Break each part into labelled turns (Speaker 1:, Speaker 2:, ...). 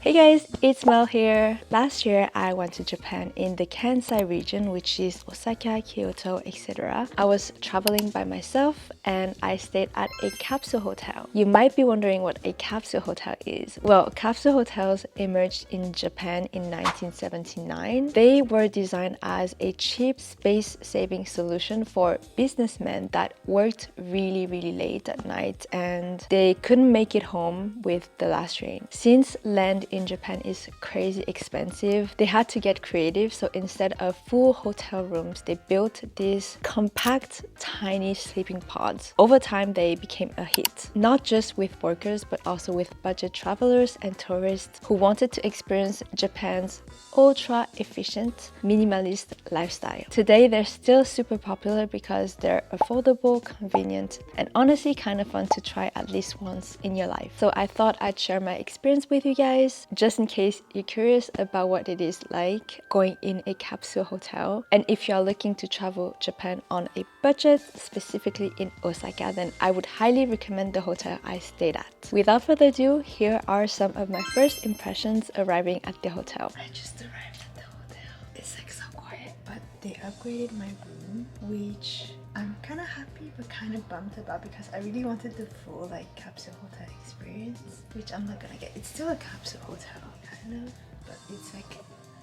Speaker 1: Hey guys, it's Mel here. Last year, I went to Japan in the Kansai region, which is Osaka, Kyoto, etc. I was traveling by myself and I stayed at a capsule hotel. You might be wondering what a capsule hotel is. Well, capsule hotels emerged in Japan in 1979. They were designed as a cheap space-saving solution for businessmen that worked really late at night and they couldn't make it home with the last train. Since land in Japan is crazy expensive, they had to get creative, so instead of full hotel rooms, they built these compact, tiny sleeping pods. Over time, they became a hit, not just with workers, but also with budget travelers and tourists who wanted to experience Japan's ultra-efficient, minimalist lifestyle. Today, they're still super popular because they're affordable, convenient, and honestly kind of fun to try at least once in your life. So I thought I'd share my experience with you guys, just in case you're curious about what it is like going in a capsule hotel. And if you're looking to travel Japan on a budget, specifically in Osaka, then I would highly recommend the hotel I stayed at. Without further ado, here are some of my first impressions arriving at the hotel. I just arrived at the hotel. It's like so quiet, but they upgraded my room, which I'm kind of happy but kind of bummed about because I really wanted the full like capsule hotel experience, which I'm not gonna get. It's still a capsule hotel, kind of, but it's like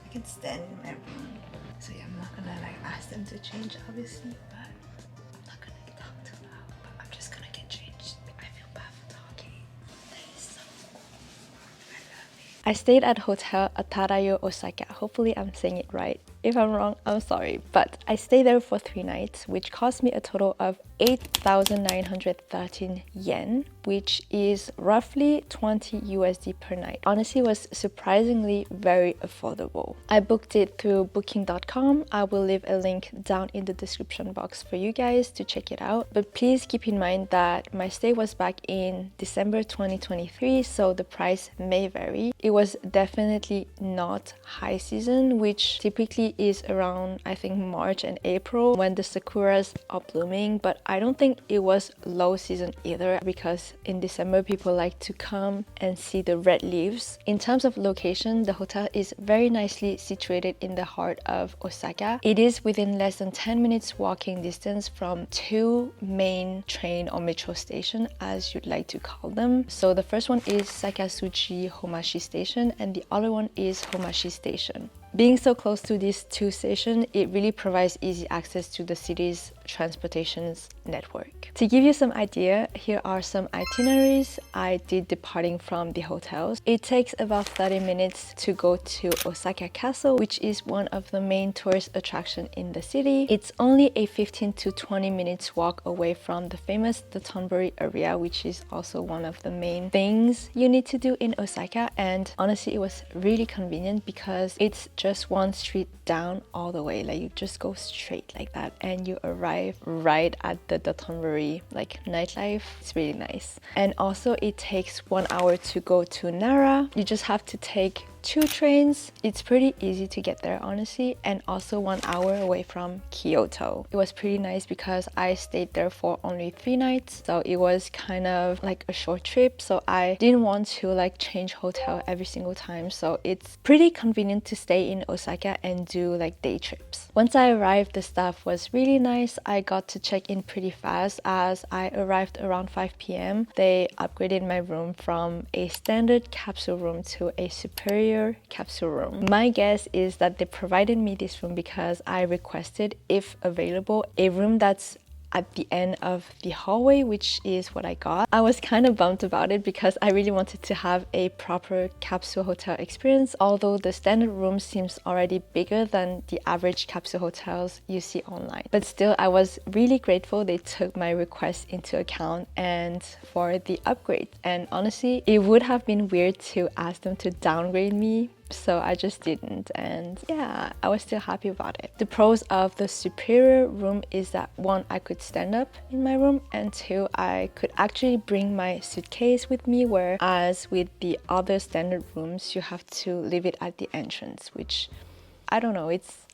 Speaker 1: I can stand in my room. So yeah, I'm not gonna like ask them to change obviously, but I'm not gonna talk too loud, but I'm just gonna get changed. I feel bad for talking. That is so cool. I love it. I stayed at Hotel Atarayo Osaka. Hopefully I'm saying it right. If I'm wrong, I'm sorry. But I stayed there for 3 nights, which cost me a total of 8,913 yen, which is roughly 20 USD per night. Honestly, it was surprisingly very affordable. I booked it through booking.com. I will leave a link down in the description box for you guys to check it out. But please keep in mind that my stay was back in December 2023, so the price may vary. It was definitely not high season, which typically is around, I think, March and April when the sakuras are blooming, but I don't think it was low season either because in December people like to come and see the red leaves. In terms of location, the hotel is very nicely situated in the heart of Osaka. It is within less than 10 minutes walking distance from 2 main train or metro station, as you'd like to call them. So the first one is Sakasuchi Homashi Station and the other one is Homashi Station. Being so close to these 2 stations, it really provides easy access to the city's transportations network. To give you some idea, here are some itineraries I did departing from the hotels. It takes about 30 minutes to go to Osaka Castle, which is one of the main tourist attractions in the city. It's only a 15 to 20 minutes walk away from the famous Dotonbori area, which is also one of the main things you need to do in Osaka. And honestly, it was really convenient because it's just one street down all the way. Like you just go straight like that and you arrive right at the Dotonbori like nightlife. It's really nice. And also it takes 1 hour to go to Nara. You just have to take 2 trains. It's pretty easy to get there honestly, and also 1 hour away from Kyoto. It was pretty nice because I stayed there for only 3 nights, so it was kind of like a short trip, so I didn't want to like change hotel every single time, so it's pretty convenient to stay in Osaka and do like day trips. Once I arrived, the staff was really nice. I got to check in pretty fast as I arrived around 5 p.m. They upgraded my room from a standard capsule room to a superior capsule room. My guess is that they provided me this room because I requested, if available, a room that's at the end of the hallway, which is what I got. I was kind of bummed about it because I really wanted to have a proper capsule hotel experience, although the standard room seems already bigger than the average capsule hotels you see online. But still, I was really grateful they took my request into account and for the upgrade. And honestly, it would have been weird to ask them to downgrade me, so I just didn't, and yeah, I was still happy about it. The pros of the superior room is that 1, I could stand up in my room, and 2, I could actually bring my suitcase with me, whereas with the other standard rooms you have to leave it at the entrance, which I don't know,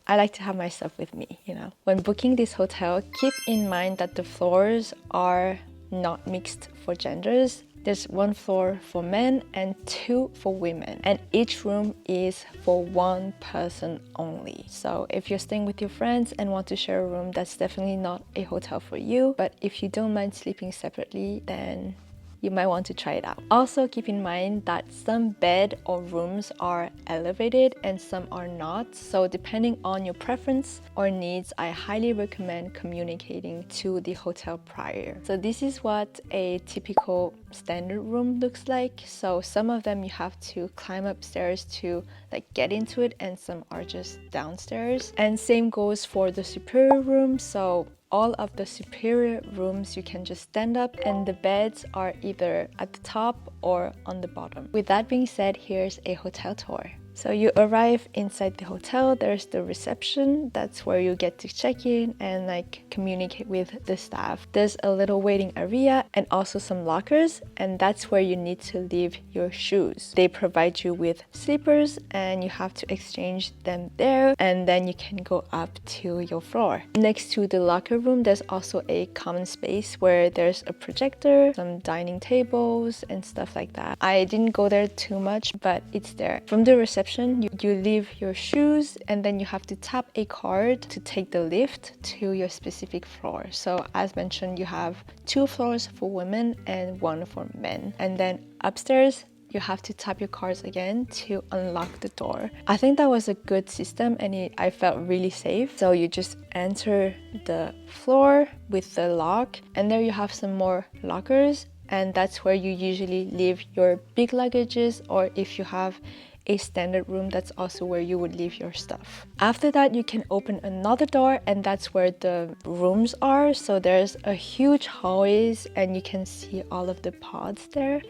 Speaker 1: I like to have my stuff with me, you know. When booking this hotel, keep in mind that the floors are not mixed for genders. There's 1 floor for men and 2 for women, and each room is for 1 person only. So if you're staying with your friends and want to share a room, that's definitely not a hotel for you. But if you don't mind sleeping separately, then you might want to try it out. Also, keep in mind that some bed or rooms are elevated and some are not. So depending on your preference or needs, I highly recommend communicating to the hotel prior. So this is what a typical standard room looks like. So some of them you have to climb upstairs to like get into it, and some are just downstairs. And same goes for the superior room. So all of the superior rooms you can just stand up, and the beds are either at the top or on the bottom. With that being said, here's a hotel tour. So you arrive inside the hotel, there's the reception, that's where you get to check in and like communicate with the staff. There's a little waiting area and also some lockers, and that's where you need to leave your shoes. They provide you with slippers and you have to exchange them there, and then you can go up to your floor. Next to the locker room, there's also a common space where there's a projector, some dining tables and stuff like that. I didn't go there too much, but it's there. From the reception, you leave your shoes and then you have to tap a card to take the lift to your specific floor. So as mentioned, you have 2 floors for women and 1 for men. And then upstairs, you have to tap your cards again to unlock the door. I think that was a good system, and I felt really safe. So you just enter the floor with the lock, and there you have some more lockers, and that's where you usually leave your big luggages, or if you have a standard room, that's also where you would leave your stuff. After that, you can open another door, and that's where the rooms are. So there's a huge hallways and you can see all of the pods there,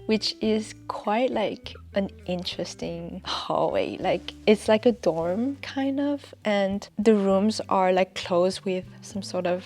Speaker 1: which is quite like an interesting hallway. Like it's like a dorm kind of, and the rooms are like closed with some sort of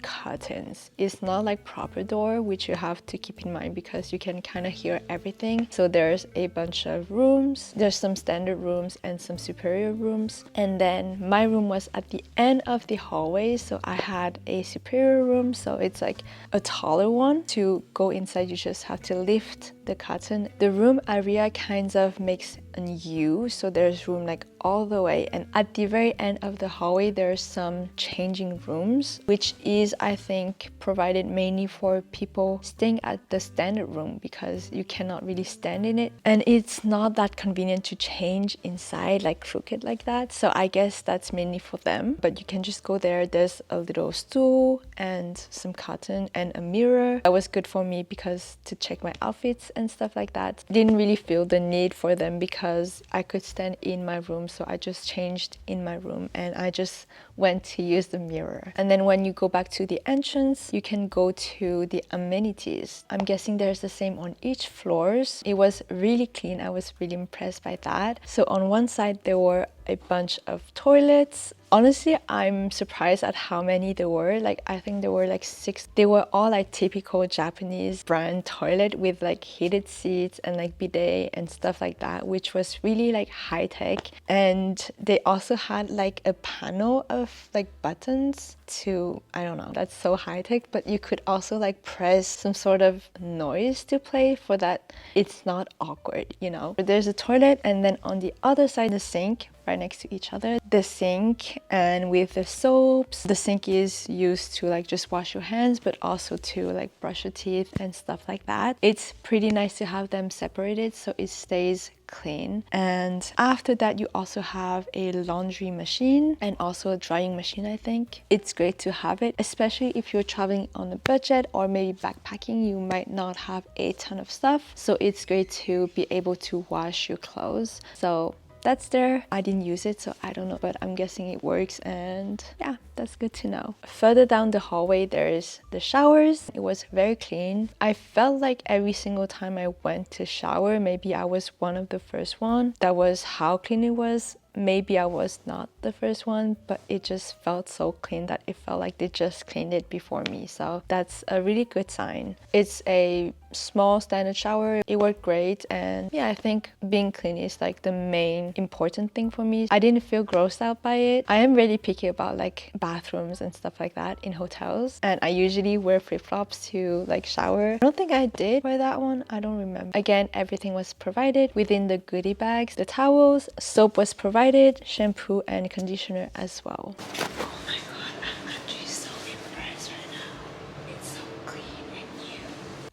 Speaker 1: curtains. It's not like proper door, which you have to keep in mind because you can kind of hear everything. So there's a bunch of rooms. There's some standard rooms and some superior rooms. And then my room was at the end of the hallway. So I had a superior room. So it's like a taller one. To go inside, you just have to lift the curtain. The room area kind of makes an U, so there's room like all the way, and at the very end of the hallway there's some changing rooms, which is I think provided mainly for people staying at the standard room because you cannot really stand in it and it's not that convenient to change inside like crooked like that. So I guess that's mainly for them, but you can just go there. There's a little stool and some curtain and a mirror. That was good for me because to check my outfits and stuff like that. Didn't really feel the need for them because I could stand in my room, so I just changed in my room and I just went to use the mirror. And then when you go back to the entrance, you can go to the amenities. I'm guessing there's the same on each floors. It was really clean. I was really impressed by that. So on one side there were a bunch of toilets. Honestly, I'm surprised at how many there were. Like I think there were like 6. They were all like typical Japanese brand toilet with like heated seats and like bidet and stuff like that, which was really like high tech. And they also had like a panel of like buttons to, I don't know, that's so high tech, but you could also like press some sort of noise to play for that. It's not awkward, you know. There's a toilet, and then on the other side, the sink right next to each other. The sink and with the soaps. The sink is used to like just wash your hands, but also to like brush your teeth and stuff like that. It's pretty nice to have them separated so it stays clean. And after that, you also have a laundry machine and also a drying machine. I think it's great to have it, especially if you're traveling on a budget or maybe backpacking. You might not have a ton of stuff, so it's great to be able to wash your clothes. So that's there. I didn't use it, so I don't know, but I'm guessing it works, and yeah, that's good to know. Further down the hallway, there's the showers. It was very clean. I felt like every single time I went to shower, maybe I was one of the first one. That was how clean it was. maybe I was not the first one, but it just felt so clean that it felt like they just cleaned it before me. So that's a really good sign. It's a small standard shower. It worked great, and yeah, I think being clean is like the main important thing for me. I didn't feel grossed out by it. I am really picky about like bathrooms and stuff like that in hotels, and I usually wear flip-flops to like shower. I don't think I did for that one. I don't remember. Again, everything was provided within the goodie bags. The towels, soap was provided, shampoo and conditioner as well. Oh my god, I'm actually so impressed right now. It's so clean and new.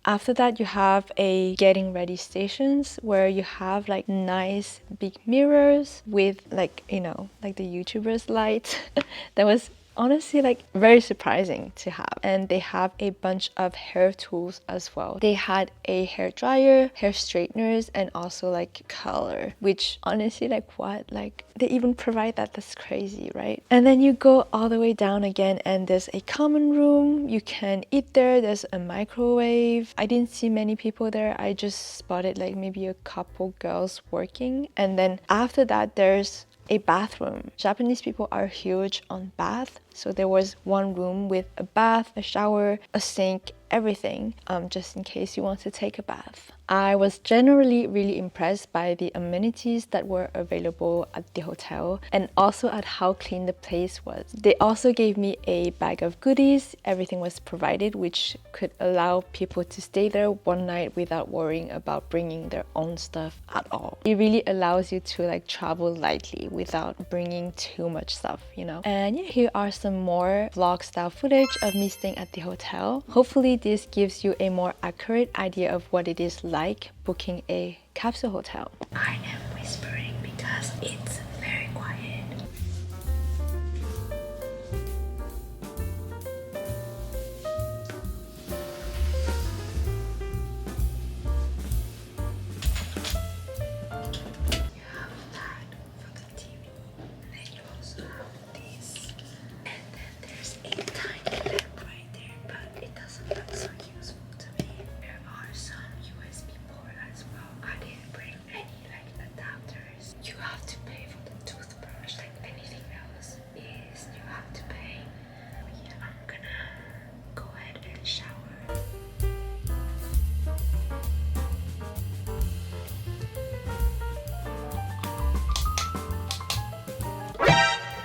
Speaker 1: After that, you have a getting ready stations where you have like nice big mirrors with like, you know, like the YouTubers light. That was honestly like very surprising to have. And they have a bunch of hair tools as well. They had a hair dryer, hair straighteners, and also like color, which honestly, like what, like they even provide that. That's crazy, right? And then you go all the way down again and there's a common room. You can eat there. There's a microwave. I didn't see many people there. I just spotted like maybe a couple girls working. And then after that, there's a bathroom. Japanese people are huge on bath, so there was one room with a bath, a shower, a sink, everything, just in case you want to take a bath. I was generally really impressed by the amenities that were available at the hotel and also at how clean the place was. They also gave me a bag of goodies. Everything was provided, which could allow people to stay there one night without worrying about bringing their own stuff at all. It really allows you to like travel lightly without bringing too much stuff, you know. And yeah, here are some more vlog style footage of me staying at the hotel. Hopefully this gives you a more accurate idea of what it is like booking a capsule hotel. I am whispering because it's very quiet.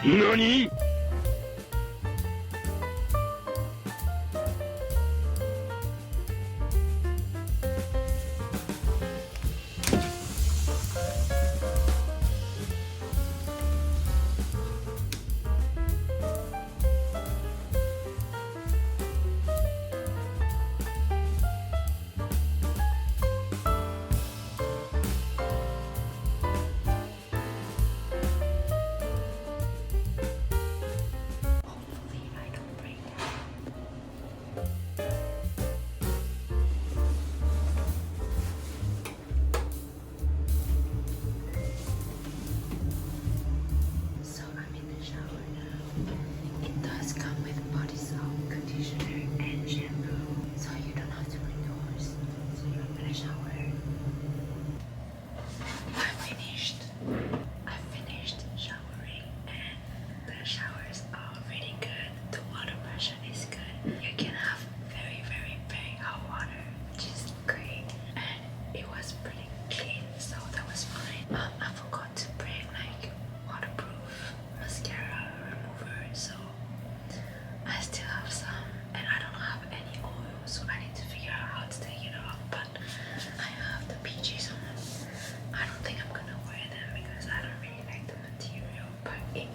Speaker 2: NANI?!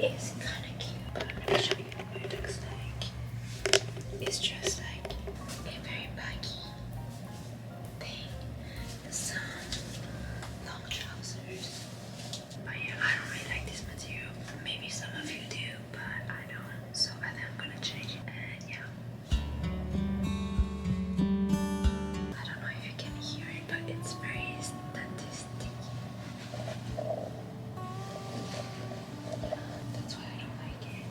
Speaker 1: It's kind of cute, but let me show you what it looks like. It's just like a very baggy thing. Some long trousers. But yeah, I don't really like this material. Maybe some of you do, but I don't. So I think I'm gonna change it. And yeah. I don't know if you can hear it, but it's very statistic. That's why I don't like it.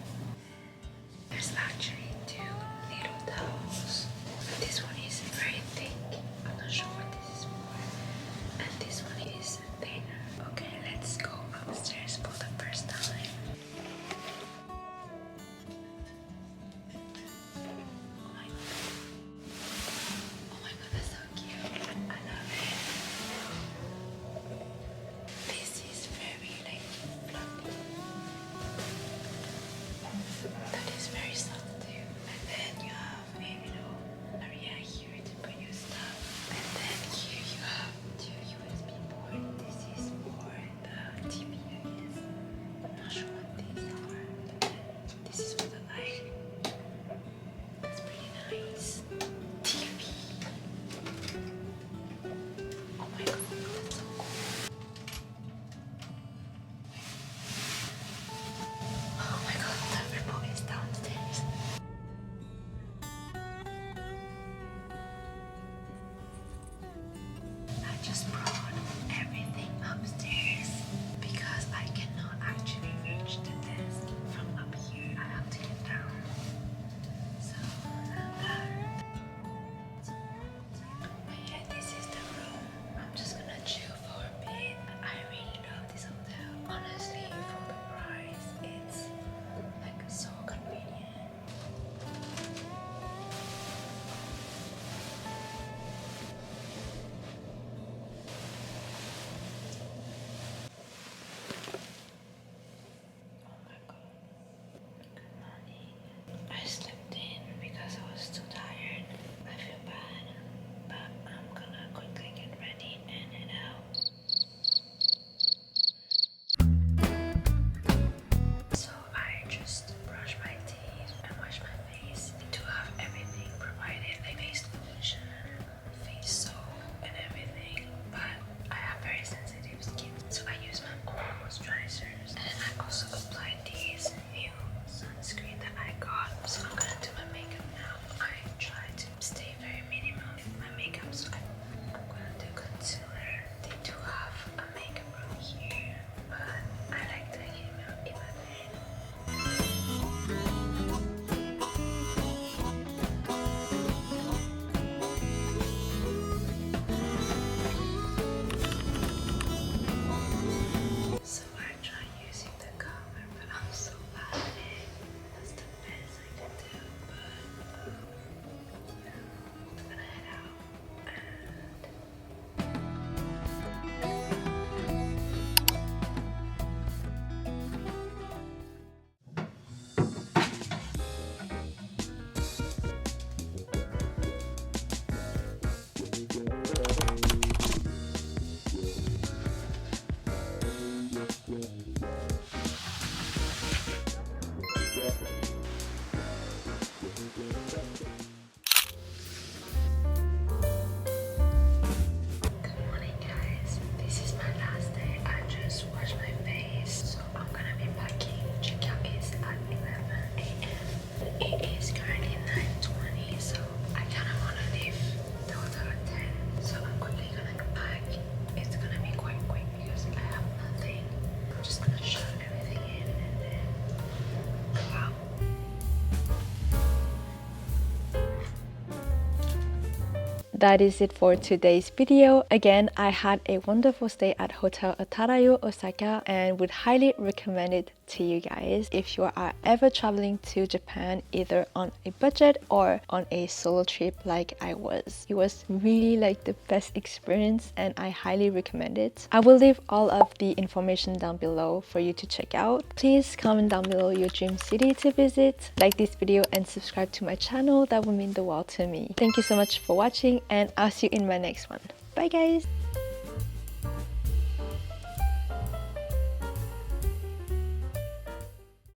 Speaker 1: that is it for today's video. Again, I had a wonderful stay at Hotel Atarayo Osaka and would highly recommend it to you guys if you are ever traveling to Japan, either on a budget or on a solo trip like I was. It was really like the best experience and I highly recommend it. I will leave all of the information down below for you to check out. Please comment down below your dream city to visit, like this video and subscribe to my channel. That would mean the world to me. Thank you so much for watching and I'll see you in my next one. Bye guys!